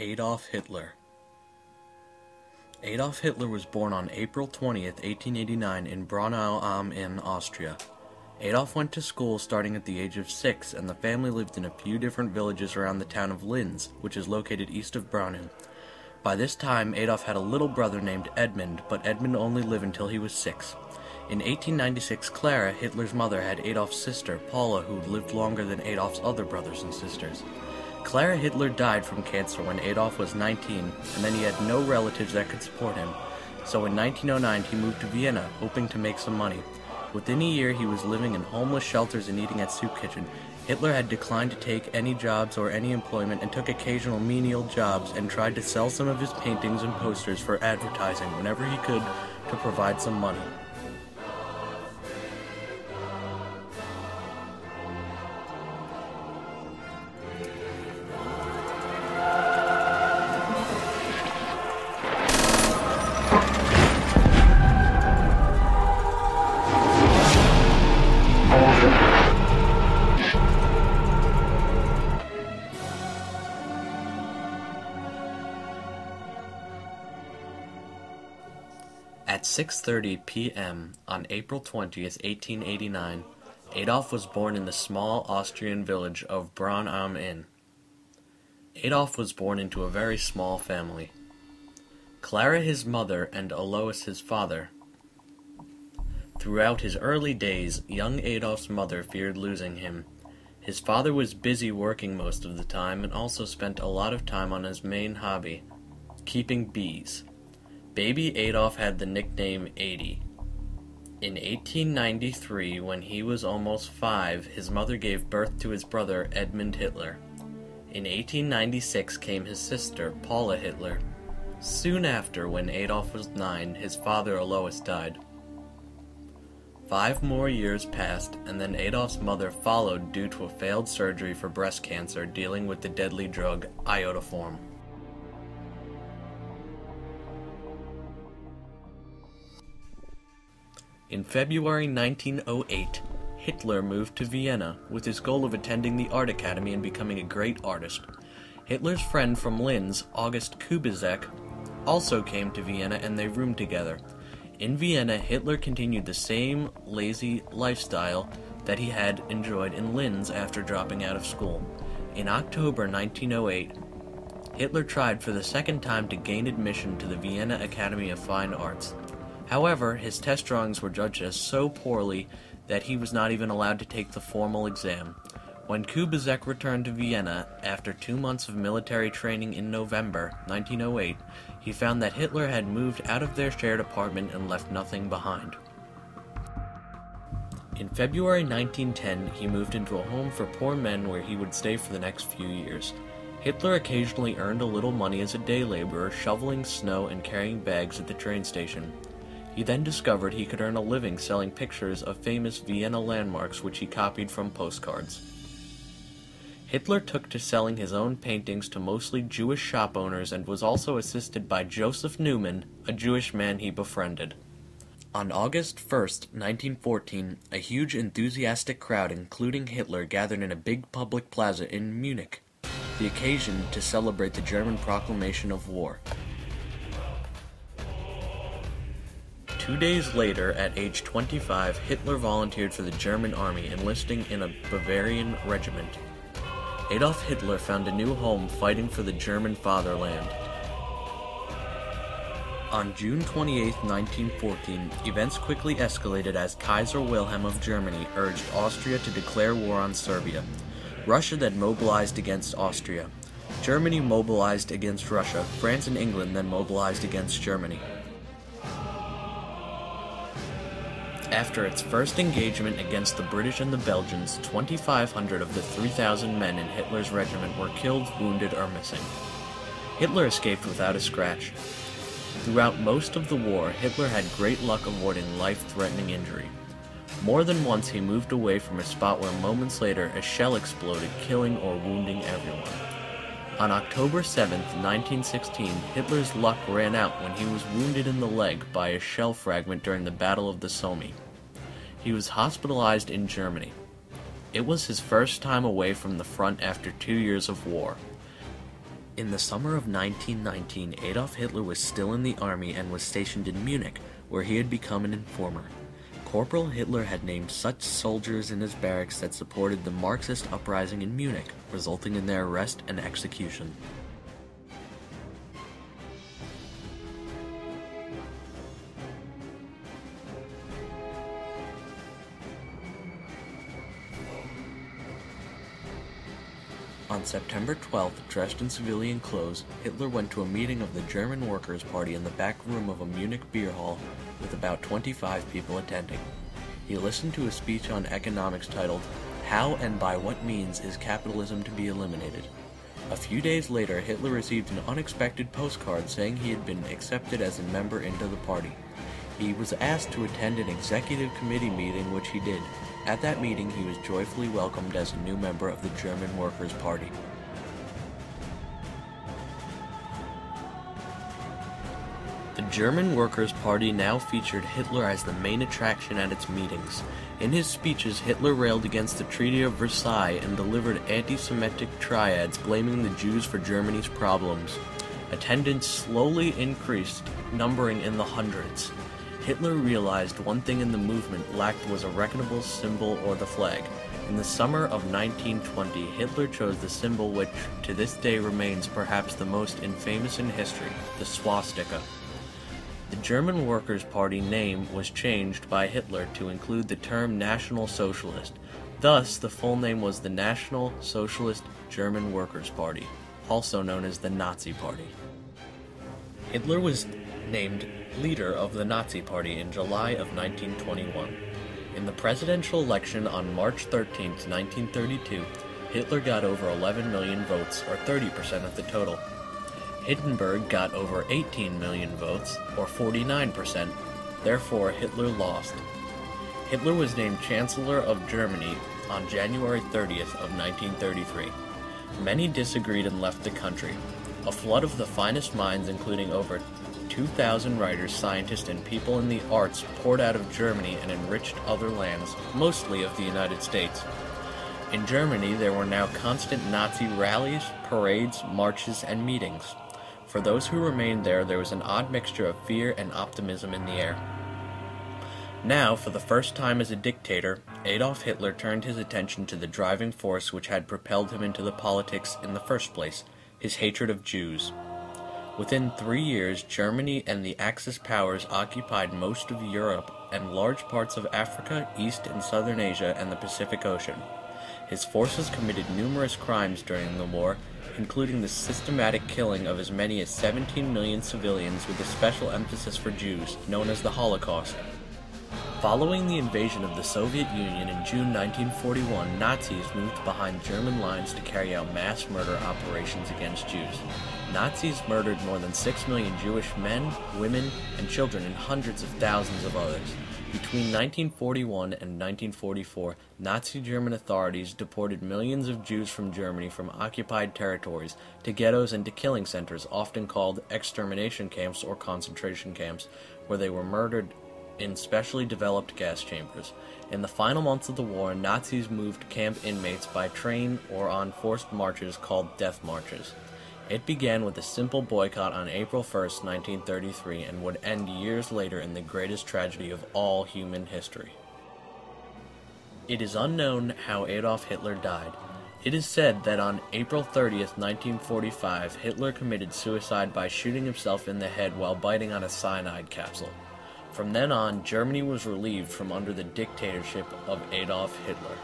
Adolf Hitler. Adolf Hitler was born on April 20th, 1889 in Braunau am Inn, Austria. Adolf went to school starting at the age of 6, and the family lived in a few different villages around the town of Linz, which is located east of Braunau. By this time, Adolf had a little brother named Edmund, but Edmund only lived until he was 6. In 1896, Clara, Hitler's mother, had Adolf's sister, Paula, who lived longer than Adolf's other brothers and sisters. Clara Hitler died from cancer when Adolf was 19, and then he had no relatives that could support him. So in 1909, he moved to Vienna, hoping to make some money. Within a year, he was living in homeless shelters and eating at soup kitchen. Hitler had declined to take any jobs or any employment and took occasional menial jobs and tried to sell some of his paintings and posters for advertising whenever he could to provide some money. At 6:30 p.m. on April 20th, 1889, Adolf was born in the small Austrian village of Braunau am Inn. Adolf was born into a very small family. Clara, his mother, and Alois, his father. Throughout his early days, young Adolf's mother feared losing him. His father was busy working most of the time and also spent a lot of time on his main hobby, keeping bees. Baby Adolf had the nickname 80. In 1893, when he was almost 5, his mother gave birth to his brother Edmund Hitler. In 1896 came his sister Paula Hitler. Soon after, when Adolf was 9, his father Alois died. 5 more years passed, and then Adolf's mother followed due to a failed surgery for breast cancer dealing with the deadly drug iodoform. In February 1908, Hitler moved to Vienna with his goal of attending the art academy and becoming a great artist. Hitler's friend from Linz, August Kubizek, also came to Vienna and they roomed together. In Vienna, Hitler continued the same lazy lifestyle that he had enjoyed in Linz after dropping out of school. In October 1908, Hitler tried for the second time to gain admission to the Vienna Academy of Fine Arts. However, his test drawings were judged as so poorly that he was not even allowed to take the formal exam. When Kubizek returned to Vienna after 2 months of military training in November 1908, he found that Hitler had moved out of their shared apartment and left nothing behind. In February 1910, he moved into a home for poor men where he would stay for the next few years. Hitler occasionally earned a little money as a day laborer, shoveling snow and carrying bags at the train station. He then discovered he could earn a living selling pictures of famous Vienna landmarks which he copied from postcards. Hitler took to selling his own paintings to mostly Jewish shop owners and was also assisted by Joseph Newman, a Jewish man he befriended. On August 1st, 1914, a huge enthusiastic crowd including Hitler gathered in a big public plaza in Munich, the occasion to celebrate the German proclamation of war. 2 days later, at age 25, Hitler volunteered for the German army, enlisting in a Bavarian regiment. Adolf Hitler found a new home fighting for the German fatherland. On June 28, 1914, events quickly escalated as Kaiser Wilhelm of Germany urged Austria to declare war on Serbia. Russia then mobilized against Austria. Germany mobilized against Russia. France and England then mobilized against Germany. After its first engagement against the British and the Belgians, 2,500 of the 3,000 men in Hitler's regiment were killed, wounded, or missing. Hitler escaped without a scratch. Throughout most of the war, Hitler had great luck avoiding life-threatening injury. More than once he moved away from a spot where moments later a shell exploded, killing or wounding everyone. On October 7, 1916, Hitler's luck ran out when he was wounded in the leg by a shell fragment during the Battle of the Somme. He was hospitalized in Germany. It was his first time away from the front after 2 years of war. In the summer of 1919, Adolf Hitler was still in the army and was stationed in Munich, where he had become an informer. Corporal Hitler had named such soldiers in his barracks that supported the Marxist uprising in Munich, resulting in their arrest and execution. On September 12th, dressed in civilian clothes, Hitler went to a meeting of the German Workers' Party in the back room of a Munich beer hall with about 25 people attending. He listened to a speech on economics titled, "How and by what means is capitalism to be eliminated?" A few days later, Hitler received an unexpected postcard saying he had been accepted as a member into the party. He was asked to attend an executive committee meeting, which he did. At that meeting, he was joyfully welcomed as a new member of the German Workers' Party. The German Workers' Party now featured Hitler as the main attraction at its meetings. In his speeches, Hitler railed against the Treaty of Versailles and delivered anti-Semitic triads blaming the Jews for Germany's problems. Attendance slowly increased, numbering in the hundreds. Hitler realized one thing in the movement lacked was a recognizable symbol or the flag. In the summer of 1920, Hitler chose the symbol which, to this day, remains perhaps the most infamous in history, the swastika. The German Workers' Party name was changed by Hitler to include the term National Socialist. Thus, the full name was the National Socialist German Workers' Party, also known as the Nazi Party. Hitler was named leader of the Nazi Party in July of 1921. In the presidential election on March 13, 1932, Hitler got over 11 million votes, or 30% of the total. Hindenburg got over 18 million votes, or 49%. Therefore, Hitler lost. Hitler was named Chancellor of Germany on January 30th of 1933. Many disagreed and left the country. A flood of the finest minds, including over 2,000 writers, scientists, and people in the arts poured out of Germany and enriched other lands, mostly of the United States. In Germany, there were now constant Nazi rallies, parades, marches, and meetings. For those who remained there, there was an odd mixture of fear and optimism in the air. Now, for the first time as a dictator, Adolf Hitler turned his attention to the driving force which had propelled him into the politics in the first place, his hatred of Jews. Within 3 years, Germany and the Axis powers occupied most of Europe and large parts of Africa, East and Southern Asia, and the Pacific Ocean. His forces committed numerous crimes during the war, including the systematic killing of as many as 17 million civilians with a special emphasis for Jews, known as the Holocaust. Following the invasion of the Soviet Union in June 1941, Nazis moved behind German lines to carry out mass murder operations against Jews. Nazis murdered more than 6 million Jewish men, women, and children and hundreds of thousands of others. Between 1941 and 1944, Nazi German authorities deported millions of Jews from Germany from occupied territories to ghettos and to killing centers, often called extermination camps or concentration camps, where they were murdered in specially developed gas chambers. In the final months of the war, Nazis moved camp inmates by train or on forced marches called death marches. It began with a simple boycott on April 1st, 1933, and would end years later in the greatest tragedy of all human history. It is unknown how Adolf Hitler died. It is said that on April 30th, 1945, Hitler committed suicide by shooting himself in the head while biting on a cyanide capsule. From then on, Germany was relieved from under the dictatorship of Adolf Hitler.